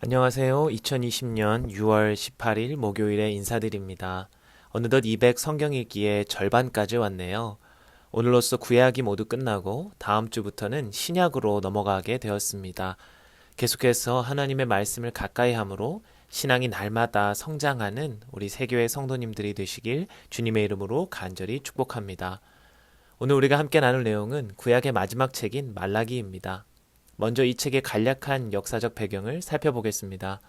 안녕하세요. 2020년 6월 18일 목요일에 인사드립니다. 어느덧 200 성경 읽기의 절반까지 왔네요. 오늘로써 구약이 모두 끝나고 다음 주부터는 신약으로 넘어가게 되었습니다. 계속해서 하나님의 말씀을 가까이 함으로 신앙이 날마다 성장하는 우리 세교회 성도님들이 되시길 주님의 이름으로 간절히 축복합니다. 오늘 우리가 함께 나눌 내용은 구약의 마지막 책인 말라기입니다. 먼저 이 책의 간략한 역사적 배경을 살펴보겠습니다.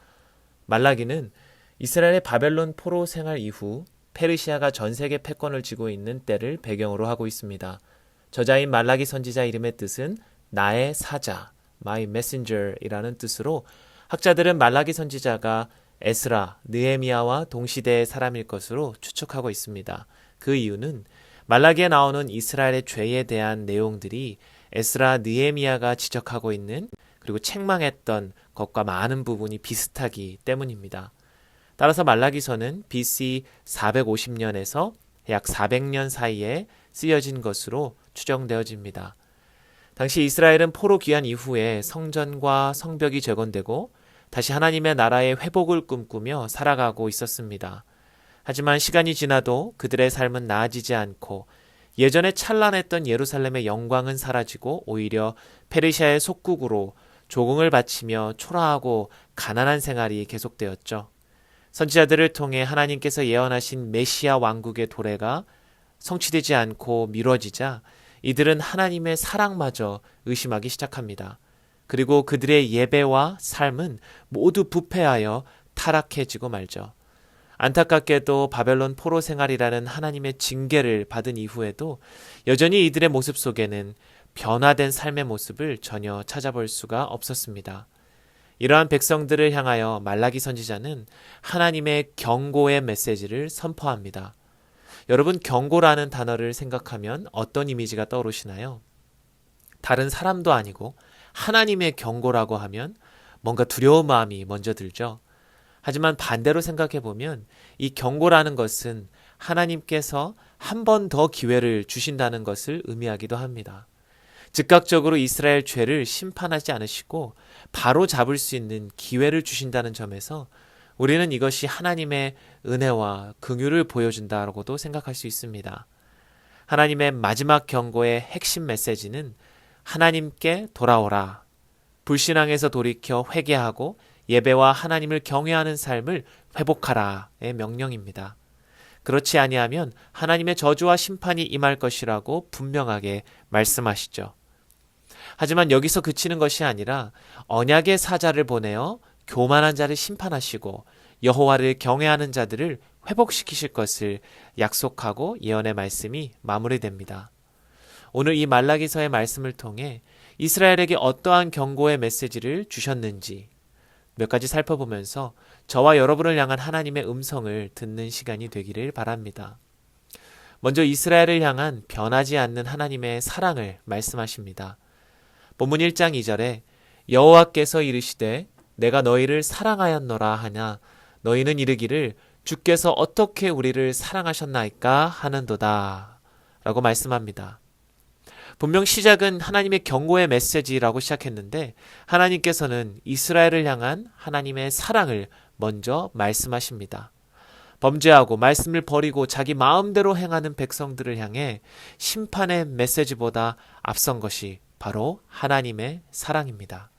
말라기는 이스라엘의 바벨론 포로 생활 이후 페르시아가 전 세계 패권을 쥐고 있는 때를 배경으로 하고 있습니다. 저자인 말라기 선지자 이름의 뜻은 나의 사자, my messenger이라는 뜻으로 학자들은 말라기 선지자가 에스라, 느헤미야와 동시대의 사람일 것으로 추측하고 있습니다. 그 이유는 말라기에 나오는 이스라엘의 죄에 대한 내용들이 에스라, 느헤미야가 지적하고 있는 그리고 책망했던 것과 많은 부분이 비슷하기 때문입니다. 따라서 말라기서는 BC 450년에서 약 400년 사이에 쓰여진 것으로 추정되어집니다. 당시 이스라엘은 포로 귀환 이후에 성전과 성벽이 재건되고 다시 하나님의 나라의 회복을 꿈꾸며 살아가고 있었습니다. 하지만 시간이 지나도 그들의 삶은 나아지지 않고 예전에 찬란했던 예루살렘의 영광은 사라지고 오히려 페르시아의 속국으로 조공을 바치며 초라하고 가난한 생활이 계속되었죠. 선지자들을 통해 하나님께서 예언하신 메시아 왕국의 도래가 성취되지 않고 미뤄지자 이들은 하나님의 사랑마저 의심하기 시작합니다. 그리고 그들의 예배와 삶은 모두 부패하여 타락해지고 말죠. 안타깝게도 바벨론 포로 생활이라는 하나님의 징계를 받은 이후에도 여전히 이들의 모습 속에는 변화된 삶의 모습을 전혀 찾아볼 수가 없었습니다. 이러한 백성들을 향하여 말라기 선지자는 하나님의 경고의 메시지를 선포합니다. 여러분, 경고라는 단어를 생각하면 어떤 이미지가 떠오르시나요? 다른 사람도 아니고 하나님의 경고라고 하면 뭔가 두려운 마음이 먼저 들죠. 하지만 반대로 생각해 보면 이 경고라는 것은 하나님께서 한 번 더 기회를 주신다는 것을 의미하기도 합니다. 즉각적으로 이스라엘 죄를 심판하지 않으시고 바로 잡을 수 있는 기회를 주신다는 점에서 우리는 이것이 하나님의 은혜와 긍휼을 보여준다고도 생각할 수 있습니다. 하나님의 마지막 경고의 핵심 메시지는 하나님께 돌아오라, 불신앙에서 돌이켜 회개하고 예배와 하나님을 경외하는 삶을 회복하라의 명령입니다. 그렇지 아니하면 하나님의 저주와 심판이 임할 것이라고 분명하게 말씀하시죠. 하지만 여기서 그치는 것이 아니라 언약의 사자를 보내어 교만한 자를 심판하시고 여호와를 경외하는 자들을 회복시키실 것을 약속하고 예언의 말씀이 마무리됩니다. 오늘 이 말라기서의 말씀을 통해 이스라엘에게 어떠한 경고의 메시지를 주셨는지 몇 가지 살펴보면서 저와 여러분을 향한 하나님의 음성을 듣는 시간이 되기를 바랍니다. 먼저 이스라엘을 향한 변하지 않는 하나님의 사랑을 말씀하십니다. 본문 1장 2절에 여호와께서 이르시되 내가 너희를 사랑하였노라 하냐 너희는 이르기를 주께서 어떻게 우리를 사랑하셨나이까 하는도다 라고 말씀합니다. 분명 시작은 하나님의 경고의 메시지라고 시작했는데 하나님께서는 이스라엘을 향한 하나님의 사랑을 먼저 말씀하십니다. 범죄하고 말씀을 버리고 자기 마음대로 행하는 백성들을 향해 심판의 메시지보다 앞선 것이 바로 하나님의 사랑입니다.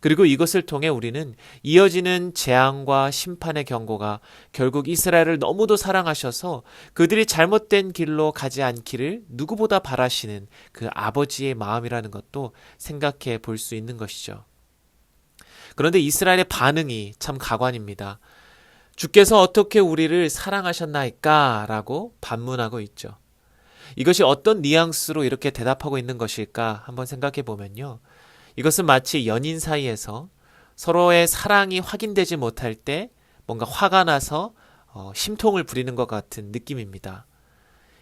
그리고 이것을 통해 우리는 이어지는 재앙과 심판의 경고가 결국 이스라엘을 너무도 사랑하셔서 그들이 잘못된 길로 가지 않기를 누구보다 바라시는 그 아버지의 마음이라는 것도 생각해 볼 수 있는 것이죠. 그런데 이스라엘의 반응이 참 가관입니다. 주께서 어떻게 우리를 사랑하셨나이까? 라고 반문하고 있죠. 이것이 어떤 뉘앙스로 이렇게 대답하고 있는 것일까 한번 생각해 보면요. 이것은 마치 연인 사이에서 서로의 사랑이 확인되지 못할 때 뭔가 화가 나서 심통을 부리는 것 같은 느낌입니다.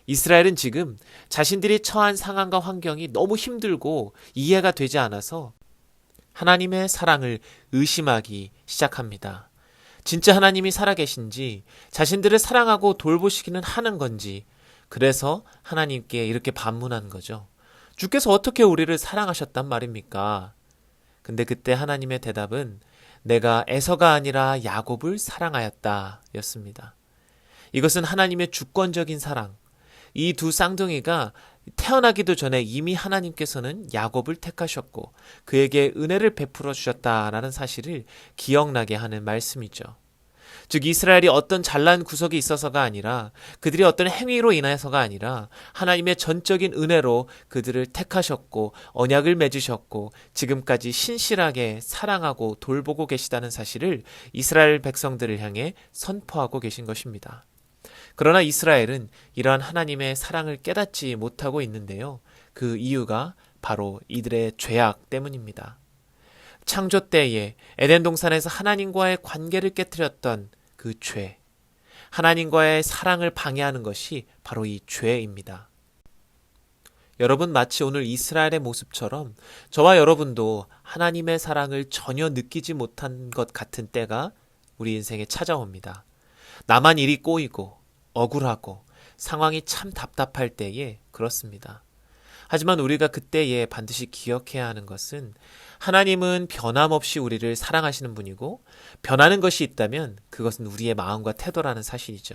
이스라엘은 지금 자신들이 처한 상황과 환경이 너무 힘들고 이해가 되지 않아서 하나님의 사랑을 의심하기 시작합니다. 진짜 하나님이 살아계신지 자신들을 사랑하고 돌보시기는 하는 건지 그래서 하나님께 이렇게 반문한 거죠. 주께서 어떻게 우리를 사랑하셨단 말입니까? 근데 그때 하나님의 대답은 내가 에서가 아니라 야곱을 사랑하였다 였습니다. 이것은 하나님의 주권적인 사랑. 이 두 쌍둥이가 태어나기도 전에 이미 하나님께서는 야곱을 택하셨고 그에게 은혜를 베풀어 주셨다라는 사실을 기억나게 하는 말씀이죠. 즉 이스라엘이 어떤 잘난 구석이 있어서가 아니라 그들이 어떤 행위로 인해서가 아니라 하나님의 전적인 은혜로 그들을 택하셨고 언약을 맺으셨고 지금까지 신실하게 사랑하고 돌보고 계시다는 사실을 이스라엘 백성들을 향해 선포하고 계신 것입니다. 그러나 이스라엘은 이러한 하나님의 사랑을 깨닫지 못하고 있는데요. 그 이유가 바로 이들의 죄악 때문입니다. 창조 때에 에덴 동산에서 하나님과의 관계를 깨뜨렸던 그 죄, 하나님과의 사랑을 방해하는 것이 바로 이 죄입니다. 여러분 마치 오늘 이스라엘의 모습처럼 저와 여러분도 하나님의 사랑을 전혀 느끼지 못한 것 같은 때가 우리 인생에 찾아옵니다. 나만 일이 꼬이고 억울하고 상황이 참 답답할 때에 그렇습니다. 하지만 우리가 그때에 반드시 기억해야 하는 것은 하나님은 변함없이 우리를 사랑하시는 분이고 변하는 것이 있다면 그것은 우리의 마음과 태도라는 사실이죠.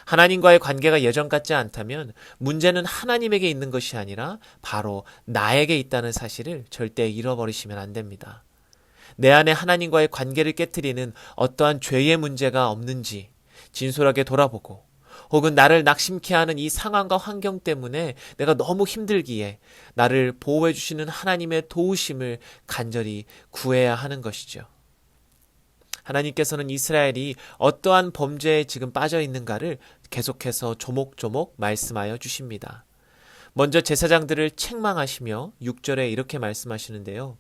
하나님과의 관계가 예전 같지 않다면 문제는 하나님에게 있는 것이 아니라 바로 나에게 있다는 사실을 절대 잃어버리시면 안 됩니다. 내 안에 하나님과의 관계를 깨트리는 어떠한 죄의 문제가 없는지 진솔하게 돌아보고 혹은 나를 낙심케 하는 이 상황과 환경 때문에 내가 너무 힘들기에 나를 보호해 주시는 하나님의 도우심을 간절히 구해야 하는 것이죠. 하나님께서는 이스라엘이 어떠한 범죄에 지금 빠져 있는가를 계속해서 조목조목 말씀하여 주십니다. 먼저 제사장들을 책망하시며 6절에 이렇게 말씀하시는데요.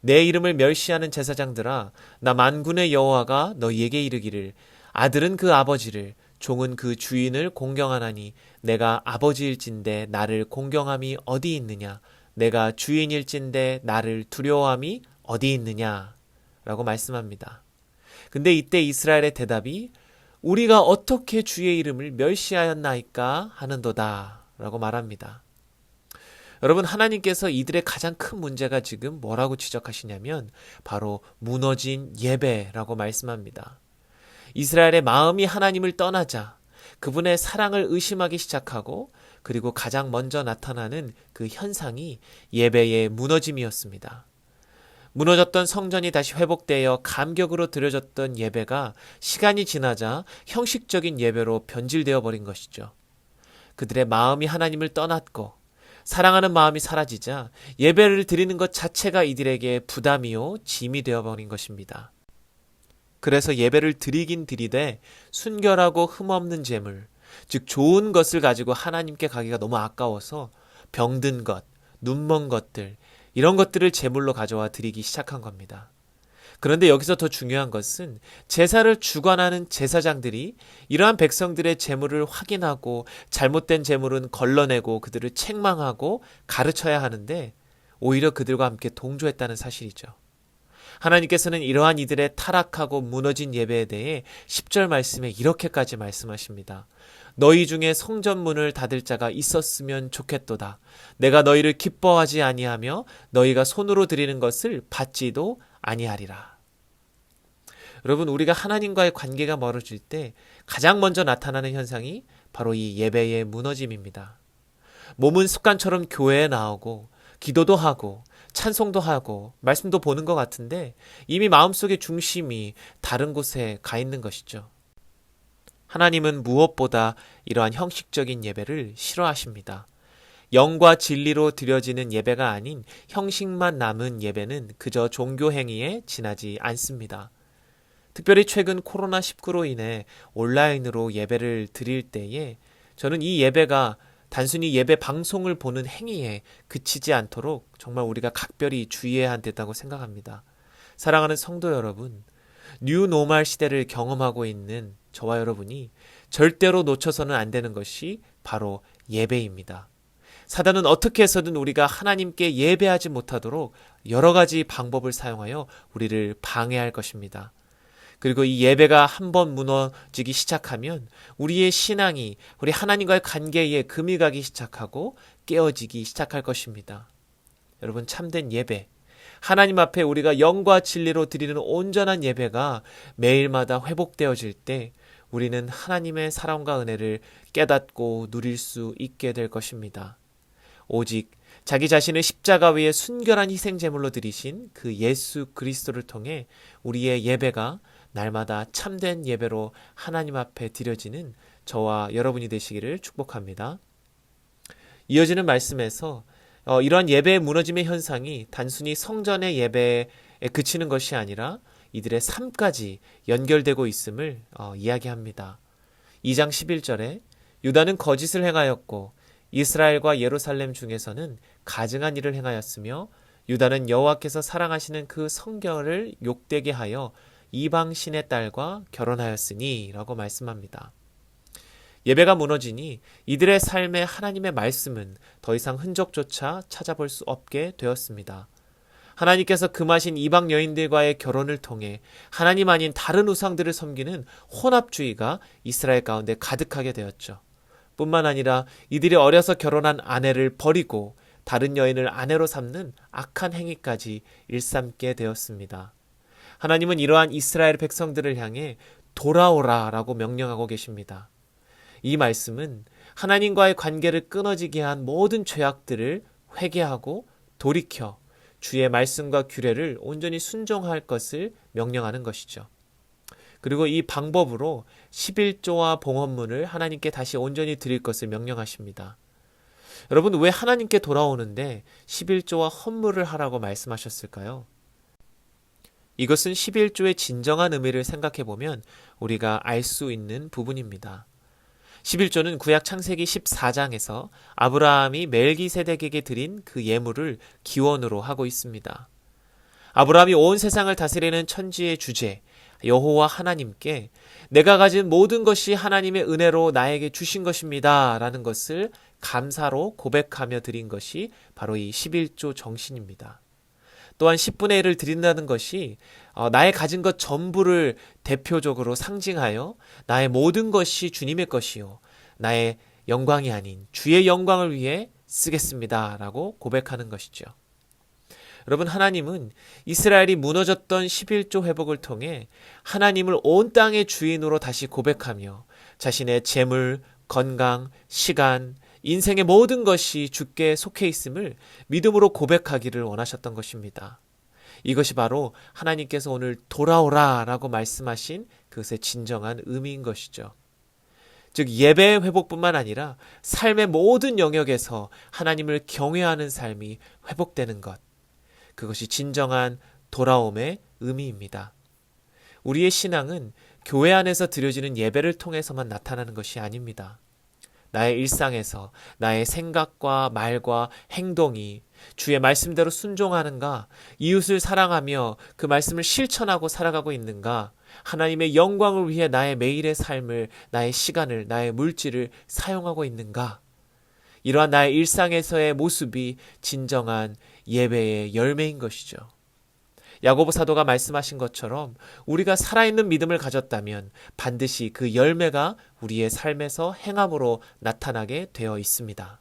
내 이름을 멸시하는 제사장들아 나 만군의 여호와가 너희에게 이르기를 아들은 그 아버지를 종은 그 주인을 공경하나니 내가 아버지일진데 나를 공경함이 어디 있느냐 내가 주인일진데 나를 두려워함이 어디 있느냐 라고 말씀합니다. 근데 이때 이스라엘의 대답이 우리가 어떻게 주의 이름을 멸시하였나이까 하는도다 라고 말합니다. 여러분 하나님께서 이들의 가장 큰 문제가 지금 뭐라고 지적하시냐면 바로 무너진 예배라고 말씀합니다. 이스라엘의 마음이 하나님을 떠나자 그분의 사랑을 의심하기 시작하고 그리고 가장 먼저 나타나는 그 현상이 예배의 무너짐이었습니다. 무너졌던 성전이 다시 회복되어 감격으로 드려졌던 예배가 시간이 지나자 형식적인 예배로 변질되어 버린 것이죠. 그들의 마음이 하나님을 떠났고 사랑하는 마음이 사라지자 예배를 드리는 것 자체가 이들에게 부담이요 짐이 되어버린 것입니다. 그래서 예배를 드리긴 드리되 순결하고 흠없는 제물, 즉 좋은 것을 가지고 하나님께 가기가 너무 아까워서 병든 것, 눈먼 것들 이런 것들을 제물로 가져와 드리기 시작한 겁니다. 그런데 여기서 더 중요한 것은 제사를 주관하는 제사장들이 이러한 백성들의 제물을 확인하고 잘못된 제물은 걸러내고 그들을 책망하고 가르쳐야 하는데 오히려 그들과 함께 동조했다는 사실이죠. 하나님께서는 이러한 이들의 타락하고 무너진 예배에 대해 10절 말씀에 이렇게까지 말씀하십니다. 너희 중에 성전문을 닫을 자가 있었으면 좋겠도다. 내가 너희를 기뻐하지 아니하며 너희가 손으로 드리는 것을 받지도 아니하리라. 여러분 우리가 하나님과의 관계가 멀어질 때 가장 먼저 나타나는 현상이 바로 이 예배의 무너짐입니다. 몸은 습관처럼 교회에 나오고 기도도 하고 찬송도 하고 말씀도 보는 것 같은데 이미 마음속의 중심이 다른 곳에 가 있는 것이죠. 하나님은 무엇보다 이러한 형식적인 예배를 싫어하십니다. 영과 진리로 드려지는 예배가 아닌 형식만 남은 예배는 그저 종교 행위에 지나지 않습니다. 특별히 최근 코로나19로 인해 온라인으로 예배를 드릴 때에 저는 이 예배가 단순히 예배 방송을 보는 행위에 그치지 않도록 정말 우리가 각별히 주의해야 한다고 생각합니다. 사랑하는 성도 여러분, 뉴노멀 시대를 경험하고 있는 저와 여러분이 절대로 놓쳐서는 안 되는 것이 바로 예배입니다. 사단은 어떻게 해서든 우리가 하나님께 예배하지 못하도록 여러 가지 방법을 사용하여 우리를 방해할 것입니다. 그리고 이 예배가 한번 무너지기 시작하면 우리의 신앙이 우리 하나님과의 관계에 금이 가기 시작하고 깨어지기 시작할 것입니다. 여러분 참된 예배, 하나님 앞에 우리가 영과 진리로 드리는 온전한 예배가 매일마다 회복되어질 때 우리는 하나님의 사랑과 은혜를 깨닫고 누릴 수 있게 될 것입니다. 오직 자기 자신을 십자가 위에 순결한 희생 제물로 드리신 그 예수 그리스도를 통해 우리의 예배가 날마다 참된 예배로 하나님 앞에 드려지는 저와 여러분이 되시기를 축복합니다. 이어지는 말씀에서 이러한 예배의 무너짐의 현상이 단순히 성전의 예배에 그치는 것이 아니라 이들의 삶까지 연결되고 있음을 이야기합니다. 2장 11절에 유다는 거짓을 행하였고 이스라엘과 예루살렘 중에서는 가증한 일을 행하였으며 유다는 여호와께서 사랑하시는 그 성결을 욕되게 하여 이방신의 딸과 결혼하였으니 라고 말씀합니다. 예배가 무너지니 이들의 삶에 하나님의 말씀은 더 이상 흔적조차 찾아볼 수 없게 되었습니다. 하나님께서 금하신 이방 여인들과의 결혼을 통해 하나님 아닌 다른 우상들을 섬기는 혼합주의가 이스라엘 가운데 가득하게 되었죠. 뿐만 아니라 이들이 어려서 결혼한 아내를 버리고 다른 여인을 아내로 삼는 악한 행위까지 일삼게 되었습니다. 하나님은 이러한 이스라엘 백성들을 향해 돌아오라 라고 명령하고 계십니다. 이 말씀은 하나님과의 관계를 끊어지게 한 모든 죄악들을 회개하고 돌이켜 주의 말씀과 규례를 온전히 순종할 것을 명령하는 것이죠. 그리고 이 방법으로 11조와 봉헌문을 하나님께 다시 온전히 드릴 것을 명령하십니다. 여러분, 왜 하나님께 돌아오는데 11조와 헌물을 하라고 말씀하셨을까요? 이것은 11조의 진정한 의미를 생각해보면 우리가 알 수 있는 부분입니다. 11조는 구약 창세기 14장에서 아브라함이 멜기세덱에게 드린 그 예물을 기원으로 하고 있습니다. 아브라함이 온 세상을 다스리는 천지의 주제 여호와 하나님께 내가 가진 모든 것이 하나님의 은혜로 나에게 주신 것입니다 라는 것을 감사로 고백하며 드린 것이 바로 이 11조 정신입니다. 또한 10분의 1을 드린다는 것이 나의 가진 것 전부를 대표적으로 상징하여 나의 모든 것이 주님의 것이요 나의 영광이 아닌 주의 영광을 위해 쓰겠습니다 라고 고백하는 것이죠. 여러분, 하나님은 이스라엘이 무너졌던 11조 회복을 통해 하나님을 온 땅의 주인으로 다시 고백하며 자신의 재물, 건강, 시간, 인생의 모든 것이 주께 속해 있음을 믿음으로 고백하기를 원하셨던 것입니다. 이것이 바로 하나님께서 오늘 돌아오라 라고 말씀하신 그것의 진정한 의미인 것이죠. 즉 예배의 회복뿐만 아니라 삶의 모든 영역에서 하나님을 경외하는 삶이 회복되는 것, 그것이 진정한 돌아옴의 의미입니다. 우리의 신앙은 교회 안에서 드려지는 예배를 통해서만 나타나는 것이 아닙니다. 나의 일상에서 나의 생각과 말과 행동이 주의 말씀대로 순종하는가, 이웃을 사랑하며 그 말씀을 실천하고 살아가고 있는가, 하나님의 영광을 위해 나의 매일의 삶을, 나의 시간을, 나의 물질을 사용하고 있는가, 이러한 나의 일상에서의 모습이 진정한 예배의 열매인 것이죠. 야고보 사도가 말씀하신 것처럼 우리가 살아있는 믿음을 가졌다면 반드시 그 열매가 우리의 삶에서 행함으로 나타나게 되어 있습니다.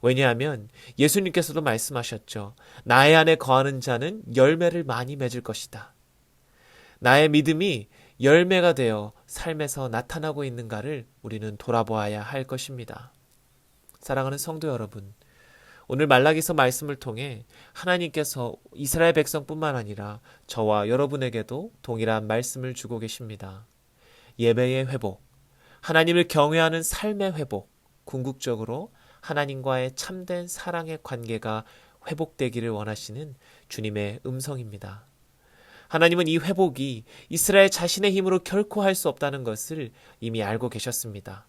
왜냐하면 예수님께서도 말씀하셨죠. 나의 안에 거하는 자는 열매를 많이 맺을 것이다. 나의 믿음이 열매가 되어 삶에서 나타나고 있는가를 우리는 돌아보아야 할 것입니다. 사랑하는 성도 여러분, 오늘 말라기서 말씀을 통해 하나님께서 이스라엘 백성뿐만 아니라 저와 여러분에게도 동일한 말씀을 주고 계십니다. 예배의 회복, 하나님을 경외하는 삶의 회복, 궁극적으로 하나님과의 참된 사랑의 관계가 회복되기를 원하시는 주님의 음성입니다. 하나님은 이 회복이 이스라엘 자신의 힘으로 결코 할 수 없다는 것을 이미 알고 계셨습니다.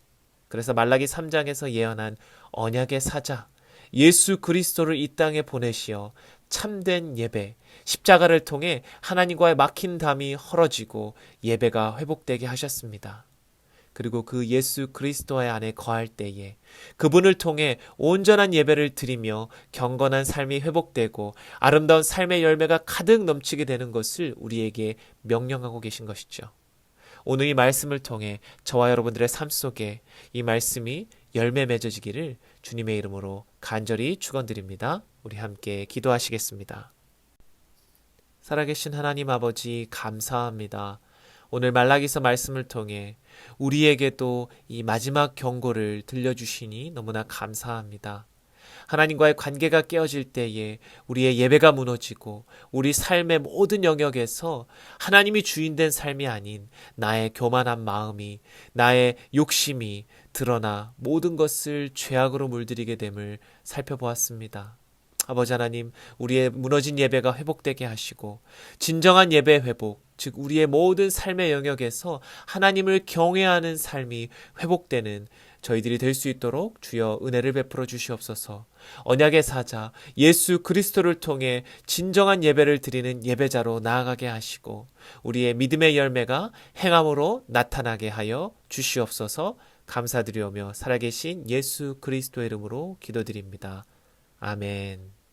그래서 말라기 3장에서 예언한 언약의 사자, 예수 그리스도를 이 땅에 보내시어 참된 예배, 십자가를 통해 하나님과의 막힌 담이 헐어지고 예배가 회복되게 하셨습니다. 그리고 그 예수 그리스도의 안에 거할 때에 그분을 통해 온전한 예배를 드리며 경건한 삶이 회복되고 아름다운 삶의 열매가 가득 넘치게 되는 것을 우리에게 명령하고 계신 것이죠. 오늘 이 말씀을 통해 저와 여러분들의 삶 속에 이 말씀이 열매 맺어지기를 주님의 이름으로 간절히 축원드립니다. 우리 함께 기도하시겠습니다. 살아계신 하나님 아버지 감사합니다. 오늘 말라기서 말씀을 통해 우리에게도 이 마지막 경고를 들려주시니 너무나 감사합니다. 하나님과의 관계가 깨어질 때에 우리의 예배가 무너지고 우리 삶의 모든 영역에서 하나님이 주인된 삶이 아닌 나의 교만한 마음이, 나의 욕심이 드러나 모든 것을 죄악으로 물들이게 됨을 살펴보았습니다. 아버지 하나님, 우리의 무너진 예배가 회복되게 하시고 진정한 예배 회복, 즉 우리의 모든 삶의 영역에서 하나님을 경외하는 삶이 회복되는 저희들이 될 수 있도록 주여 은혜를 베풀어 주시옵소서. 언약의 사자 예수 그리스도를 통해 진정한 예배를 드리는 예배자로 나아가게 하시고 우리의 믿음의 열매가 행함으로 나타나게 하여 주시옵소서. 감사드리오며 살아계신 예수 그리스도의 이름으로 기도드립니다. 아멘.